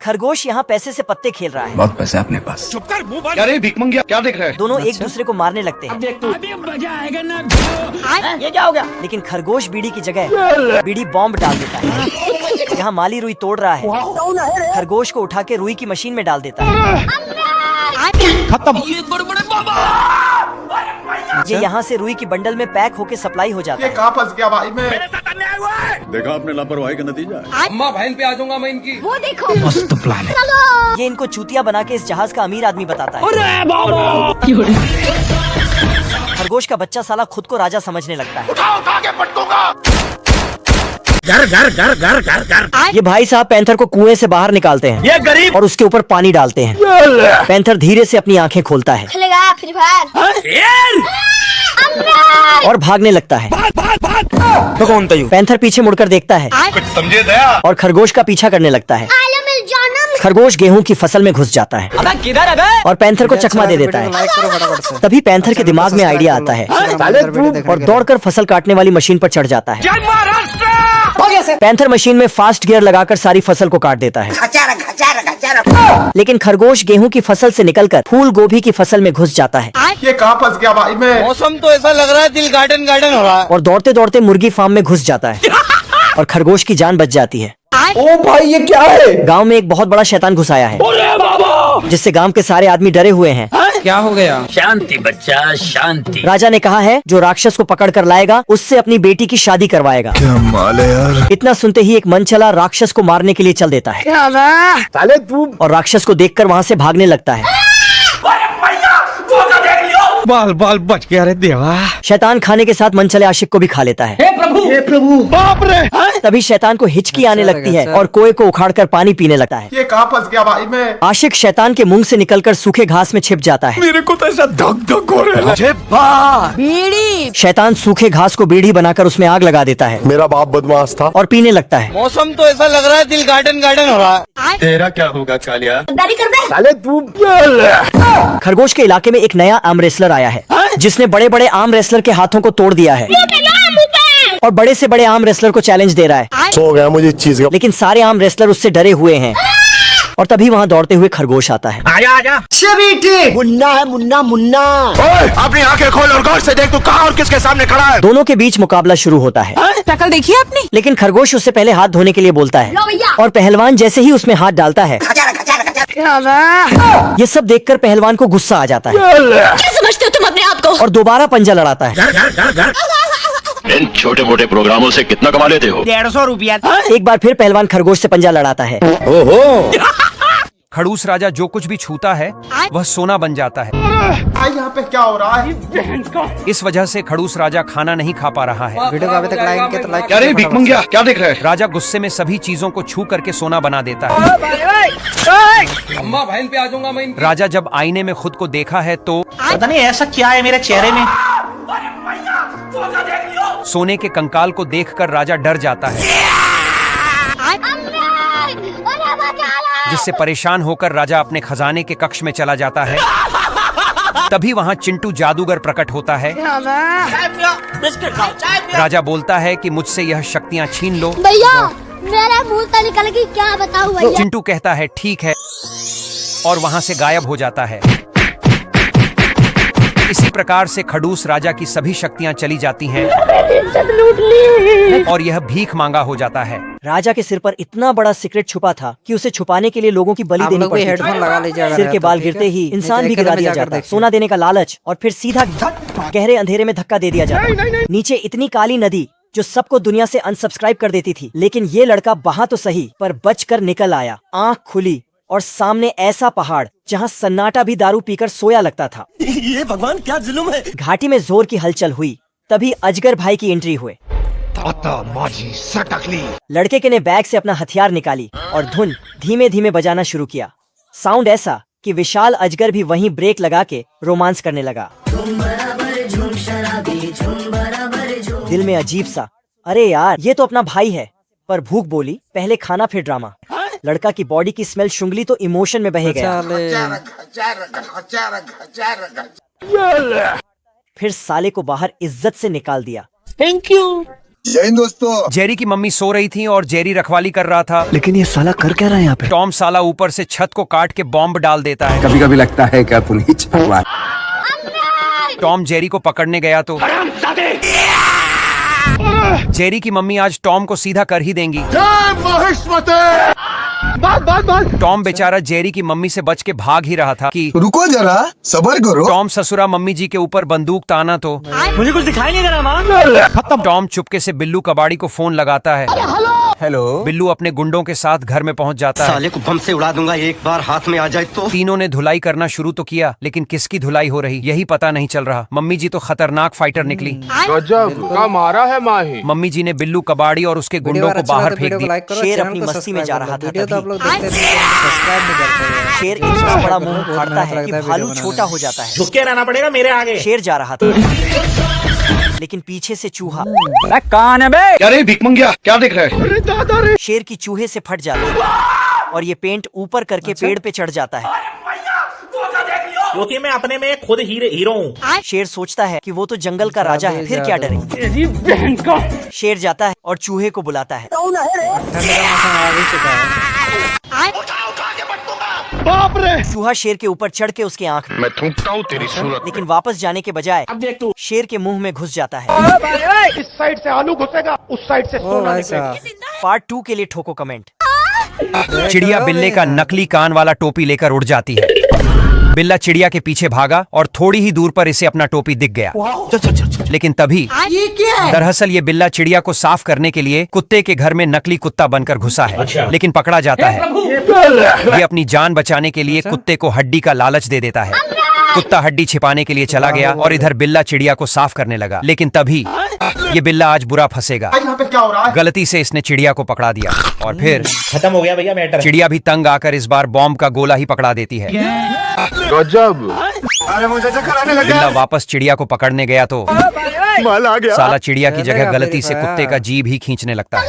खरगोश यहाँ पैसे से पत्ते खेल रहा है। बहुत पैसा है अपने पास। चुप कर, मुंह बंद। अरे भिख मंगिया, क्या देख रहा है? दोनों एक दूसरे को मारने लगते हैं। अभी मजा आएगा ना। ये क्या हो गया? लेकिन खरगोश बीड़ी की जगह बीड़ी बॉम्ब डाल देता है। यहाँ माली रुई तोड़ रहा है, खरगोश को उठा के रुई की मशीन में डाल देता है। खत्म। ये यहाँ से रुई की बंडल में पैक होके सप्लाई हो जाता है। कहाँ फंस गया भाई मैं? देखा आपने लापरवाही का नतीजा। अम्मा बहन पे आ जाऊंगा मैं इनकी। वो देखो मस्त प्लान है। ये इनको चूतिया बना के इस जहाज का अमीर आदमी बताता है। खरगोश का बच्चा साला खुद को राजा समझने लगता है। उठा के पटकूंगा। घर। ये भाई साहब पैंथर को कुएं से बाहर निकालते हैं, ये गरीब, और उसके ऊपर पानी डालते हैं। पैंथर धीरे से अपनी आंखें खोलता है खेलेगा फ्री फायर और भागने लगता है। तो कौन था यू? पैंथर पीछे मुड़कर देखता है समझे दया। और खरगोश का पीछा करने लगता है। खरगोश गेहूं की फसल में घुस जाता है और पैंथर को चकमा दे देता है। तभी पैंथर के दिमाग में आइडिया आता है और दौड़कर फसल काटने वाली मशीन पर चढ़ जाता है। पैंथर मशीन में फास्ट गियर लगाकर सारी फसल को काट देता है। लेकिन खरगोश गेहूं की फसल से निकलकर फूल गोभी की फसल में घुस जाता है। ये कहाँ फंस गया भाई मैं? मौसम तो ऐसा लग रहा है दिल गार्डन गार्डन हो रहा है। और दौड़ते दौड़ते मुर्गी फार्म में घुस जाता है और खरगोश की जान बच जाती है। ओ भाई ये क्या है? गांव में एक बहुत बड़ा शैतान घुस आया है, जिससे गांव के सारे आदमी डरे हुए हैं। क्या हो गया? शांति बच्चा शांति। राजा ने कहा है जो राक्षस को पकड़ कर लाएगा उससे अपनी बेटी की शादी करवाएगा। क्या माल है यार। इतना सुनते ही एक मनचला राक्षस को मारने के लिए चल देता है साले तू और राक्षस को देखकर वहाँ से भागने लगता है। बाल बाल बच गया रे देवा। शैतान खाने के साथ मनचले आशिक को भी खा लेता है। हे प्रभु बाप रे। तभी शैतान को हिचकी आने लगती है और कुएं को उखाड़कर पानी पीने लगता है। ये कहाँ फंस गया भाई मैं? आशिक शैतान के मुंह से निकलकर सूखे घास में छिप जाता है। मेरे को तो ऐसा धक धक हो रहा है। शैतान सूखे घास को बीड़ी बनाकर उसमें आग लगा देता है मेरा बाप बदमाश था। और पीने लगता है। मौसम तो ऐसा लग रहा है दिल गार्डन गार्डन हो रहा है। तेरा क्या होगा कालिया? कर दे। साले तू खरगोश के इलाके में एक नया आर्म रेसलर आया है जिसने बड़े बड़े आर्म रेसलर के हाथों को तोड़ दिया है और बड़े से बड़े आर्म रेसलर को चैलेंज दे रहा है। सो गया मुझे इस चीज का। लेकिन सारे आर्म रेसलर उससे डरे हुए हैं और तभी वहाँ दौड़ते हुए खरगोश आता है। आजा मुन्ना है मुन्ना मुन्ना। ओए, अपनी आंखें खोल और गौर से देख तू कहाँ और किसके सामने खड़ा है। दोनों के बीच मुकाबला शुरू होता है। शक्ल देखिए अपनी। लेकिन खरगोश उससे पहले हाथ धोने के लिए बोलता है और पहलवान जैसे ही उसमें हाथ डालता है ये सब देखकर पहलवान को गुस्सा आ जाता है। क्या समझते हो तुम अपने आप को? और दोबारा पंजा लड़ाता है। इन छोटे मोटे प्रोग्रामों से कितना कमा लेते हो? 150 रुपया। एक बार फिर पहलवान खरगोश से पंजा लड़ाता है। खड़ूस राजा जो कुछ भी छूता है वह सोना बन जाता है। यहाँ पे क्या हो रहा है? इस वजह से खड़ूस राजा खाना नहीं खा पा रहा है। वीडियो को अभी तक लाइक किया तो लाइक। अरे भिख मंगिया, क्या देख रहा है? राजा गुस्से में सभी चीजों को छू करके सोना बना देता है। अम्मा बहन पे आ जाऊंगा मैं इनकी। राजा जब आईने में खुद को देखा है तो पता नहीं ऐसा क्या है मेरे चेहरे में। सोने के कंकाल को देखकर राजा डर जाता है, जिससे परेशान होकर राजा अपने खजाने के कक्ष में चला जाता है। तभी वहाँ चिंटू जादूगर प्रकट होता है। राजा बोलता है कि मुझसे यह शक्तियाँ छीन लो। भैया मेरा मुंह तो निकल गई, क्या बताऊं भैया। चिंटू कहता है ठीक है और वहाँ से गायब हो जाता है। इसी प्रकार से खड़ूस राजा की सभी शक्तियाँ चली जाती हैं और यह भीख मांगा हो जाता है। राजा के सिर पर इतना बड़ा सीक्रेट छुपा था कि उसे छुपाने के लिए लोगों की बलि देनी पड़ती हेडफोन लगा लीजिए। थी। सिर के बाल गिरते ही इंसान भी गिरा दिया जाता, सोना देने का लालच और फिर सीधा गहरे अंधेरे में धक्का दे दिया जाता। नीचे इतनी काली नदी जो सबको दुनिया से अनसब्सक्राइब कर देती थी, लेकिन ये लड़का बहा तो सही पर बचकर निकल आया। आँख खुली और सामने ऐसा पहाड़ जहाँ सन्नाटा भी दारू पीकर सोया लगता था। ये भगवान क्या जुल्म है। घाटी में जोर की हलचल हुई। तभी अजगर भाई की एंट्री हुए। लड़के के ने बैग से अपना हथियार निकाली और धुन धीमे धीमे बजाना शुरू किया। साउंड ऐसा कि विशाल अजगर भी वहीं ब्रेक लगा के रोमांस करने लगा। दिल में अजीब सा, अरे यार ये तो अपना भाई है, पर भूख बोली पहले खाना फिर ड्रामा। लड़का की बॉडी की स्मेल शुंगली तो इमोशन में बह गया। फिर साले को बाहर इज्जत से निकाल दिया। Thank you. जय हिंद दोस्तों। जेरी की मम्मी सो रही थी और जेरी रखवाली कर रहा था। लेकिन ये साला कर क्या रहा है यहाँ पे? टॉम साला ऊपर से छत को काट के बॉम्ब डाल देता है। कभी कभी लगता है क्या पुनीत भगवान। टॉम जेरी को पकड़ने गया तो जेरी की मम्मी आज टॉम को सीधा कर ही देंगी। टॉम बेचारा जेरी की मम्मी से बच के भाग ही रहा था कि रुको जरा, सबर करो। टॉम ससुरा मम्मी जी के ऊपर बंदूक ताना तो मुझे कुछ दिखाई नहीं दे रहा मां। खत्म। टॉम चुपके से बिल्लू कबाड़ी को फोन लगाता है। हेलो। बिल्लू अपने गुंडों के साथ घर में पहुंच जाता है। साले को बम से उड़ा दूंगा एक बार हाथ में आ जाए तो। तीनों ने धुलाई करना शुरू तो किया, लेकिन किसकी धुलाई हो रही यही पता नहीं चल रहा। मम्मी जी तो खतरनाक फाइटर निकली। गजब का मारा है माही। मम्मी जी ने बिल्लू कबाड़ी और उसके गुंडों को बाहर फेंक दिया। शेर अपनी मस्ती में जा रहा था तभी शेर इतना बड़ा मुंह फाड़ता है कि भालू छोटा हो जाता है। झुक के रहना पड़ेगा मेरे आगे। शेर जा रहा था लेकिन पीछे से चूहा कौन है बे? अरे भिख मंगिया, क्या देख रहा है? शेर की चूहे से फट जाती है और ये पेंट ऊपर करके पेड़ पे चढ़ जाता है। क्योंकि मैं अपने में खुद हीरो हूँ। शेर सोचता है कि वो तो जंगल का राजा है, फिर क्या डरे। शेर जाता है और चूहे को बुलाता है। बाप रे। चूहा शेर के ऊपर चढ़ के उसके आंख में, मैं थूकता हूँ तेरी सूरत। लेकिन वापस जाने के बजाय देख तू। शेर के मुंह में घुस जाता है। इस साइड से आलू घुसेगा, उस साइड से सोना निकलेगा। पार्ट 2 के लिए ठोको कमेंट। चिड़िया बिल्ले का नकली कान वाला टोपी लेकर उड़ जाती है। बिल्ला चिड़िया के पीछे भागा और थोड़ी ही दूर पर इसे अपना टोपी दिख गया। लेकिन तभी दरअसल ये बिल्ला चिड़िया को साफ करने के लिए कुत्ते के घर में नकली कुत्ता बनकर घुसा है। लेकिन पकड़ा जाता है। ये अपनी जान बचाने के लिए कुत्ते को हड्डी का लालच दे देता है। कुत्ता हड्डी छिपाने के लिए चला गया और इधर बिल्ला चिड़िया को साफ करने लगा। लेकिन तभी ये बिल्ला आज बुरा फंसेगा। गलती से इसने चिड़िया को पकड़ा दिया और फिर खत्म हो गया भैया मैटर। चिड़िया भी तंग आकर इस बार बॉम्ब का गोला ही पकड़ा देती है। गजब। अरे मुझे चक्कर आने लगा। बिल्ला वापस चिड़िया को पकड़ने गया तो माल आ गया। साला चिड़िया की जगह गलती से कुत्ते का जीभ ही खींचने लगता है।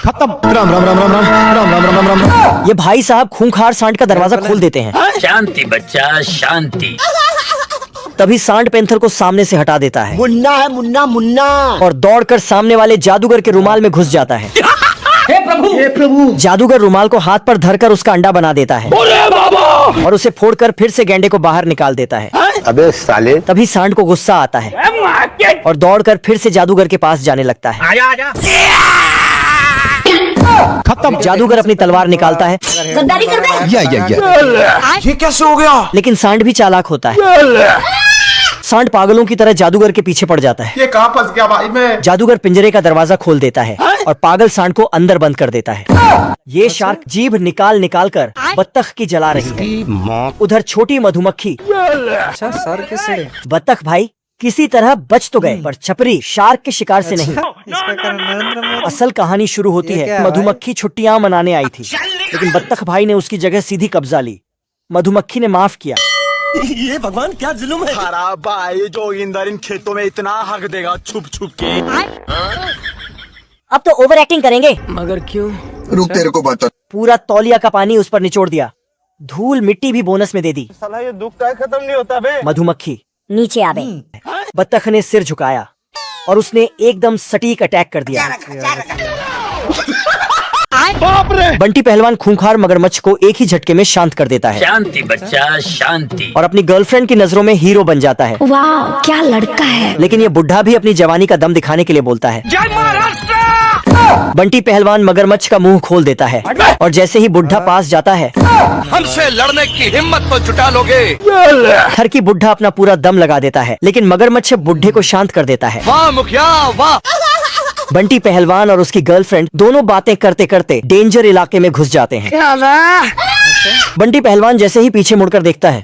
खत्म। राम राम राम राम राम राम राम राम राम राम। ये भाई साहब खूंखार सांड का दरवाजा खोल देते हैं। शांति बच्चा शांति। तभी सांड पैंथर को सामने से हटा देता है। मुन्ना है मुन्ना मुन्ना। और दौड़कर सामने वाले जादूगर के रुमाल में घुस जाता है। हे प्रभु। जादूगर रुमाल को हाथ पर धरकर उसका अंडा बना देता है और उसे फोड़कर फिर से गैंडे को बाहर निकाल देता है। अबे साले। तभी सांड को गुस्सा आता है और दौड़कर फिर से जादूगर के पास जाने लगता है। आजा। खत्म। जादूगर अपनी तलवार निकालता है। गद्दारी कर दे। या। ये कैसे हो गया? लेकिन सांड भी चालाक होता है। सांड पागलों की तरह जादूगर के पीछे पड़ जाता है। ये कहाँ फंस गया भाई मैं? जादूगर पिंजरे का दरवाजा खोल देता है और पागल सांड को अंदर बंद कर देता है। ये शार्क जीभ निकाल निकाल कर बत्तख की जला रही है। उधर छोटी मधुमक्खी। अच्छा सर किससे? बत्तख भाई किसी तरह बच तो गए, पर छपरी शार्क के शिकार से नहीं। इसका कारण नरेंद्र मोदी। असल कहानी शुरू होती ये है। क्या है मधुमक्खी छुट्टियां मनाने आई थी, लेकिन बत्तख भाई ने उसकी जगह सीधी कब्जा ली। मधुमक्खी ने माफ किया। ये भगवान क्या जुल्म है? खराब भाई जोगिंदर इन खेतों में इतना हक देगा छुप छुप के। अब तो ओवर एक्टिंग करेंगे। मगर क्यों? रुक तेरे को बता। पूरा तौलिया का पानी उस पर निचोड़ दिया। धूल मिट्टी भी बोनस में दे दी। साला ये दुख का खत्म नहीं होता बे। मधुमक्खी नीचे आवे। बत्तख ने सिर झुकाया और उसने एकदम सटीक अटैक कर दिया। बाप रे। बंटी पहलवान खूंखार मगरमच्छ को एक ही झटके में शांत कर देता है शांति बच्चा शांति। और अपनी गर्लफ्रेंड की नजरों में हीरो बन जाता है। वाह क्या लड़का है। लेकिन ये बुढ़ा भी अपनी जवानी का दम दिखाने के लिए बोलता है। बंटी पहलवान मगरमच्छ का मुंह खोल देता है और जैसे ही बुढ़ा पास जाता है, हमसे लड़ने की हिम्मत तो जुटा लोगे। हर की बुढ़ा अपना पूरा दम लगा देता है, लेकिन मगरमच्छ बुढ़े को शांत कर देता है। वाह मुखिया वाह। बंटी पहलवान और उसकी गर्लफ्रेंड दोनों बातें करते करते डेंजर इलाके में घुस जाते हैं। बंटी पहलवान जैसे ही पीछे मुड़कर देखता है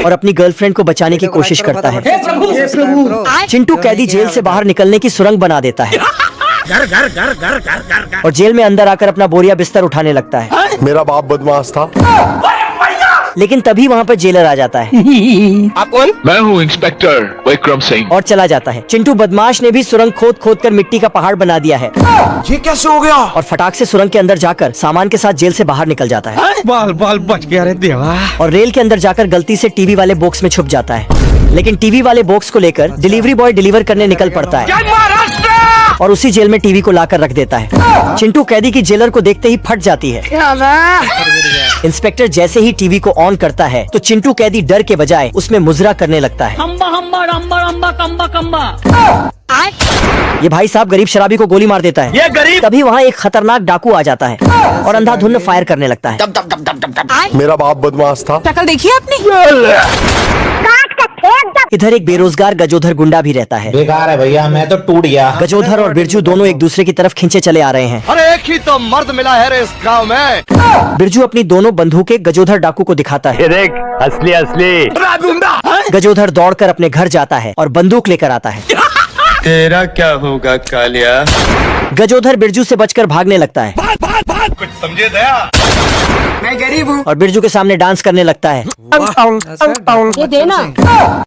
और अपनी गर्लफ्रेंड को बचाने की कोशिश करता है। चिंटू कैदी जेल से बाहर निकलने की सुरंग बना देता है और जेल में अंदर आकर अपना बोरिया बिस्तर उठाने लगता है। मेरा बाप बदमाश था। लेकिन तभी वहाँ पर जेलर आ जाता है। आप कौन? मैं हूँ इंस्पेक्टर विक्रम सिंह। और चला जाता है। चिंटू बदमाश ने भी सुरंग खोद खोद कर मिट्टी का पहाड़ बना दिया है। ये कैसे हो गया? और फटाक से सुरंग के अंदर जाकर सामान के साथ जेल से बाहर निकल जाता है। बाल बाल बच गया रे देवा। और रेल के अंदर जाकर गलती से टीवी वाले बॉक्स में छुप जाता है। लेकिन टीवी वाले बॉक्स को लेकर डिलीवरी बॉय डिलीवर करने निकल पड़ता है और उसी जेल में टीवी को लाकर रख देता है। चिंटू कैदी की जेलर को देखते ही फट जाती है। इंस्पेक्टर जैसे ही टीवी को ऑन करता है तो चिंटू कैदी डर के बजाय उसमें मुजरा करने लगता है। ये भाई साहब गरीब शराबी को गोली मार देता है। ये गरीब तभी वहाँ एक खतरनाक डाकू आ जाता है और अंधाधुंध फायर करने लगता है। मेरा बाप बदमाश था। शक्ल देखी आपने? इधर एक बेरोजगार गजोधर गुंडा भी रहता है। बेकार है भैया, मैं तो टूट गया। गजोधर और बिरजू दोनों एक दूसरे की तरफ खींचे चले आ रहे हैं। अरे एक ही तो मर्द मिला है रे इस गांव में। बिरजू अपनी दोनों बंदूकें गजोधर डाकू को दिखाता है। देख असली असली। गजोधर दौड़कर अपने घर जाता है और बंदूक लेकर आता है। तेरा क्या होगा कालिया? गजोधर बिरजू से बचकर भागने लगता है कुछ समझे दया? मैं गरीब हूँ। और बिरजू के सामने डांस करने लगता है। ऐसा ये देना।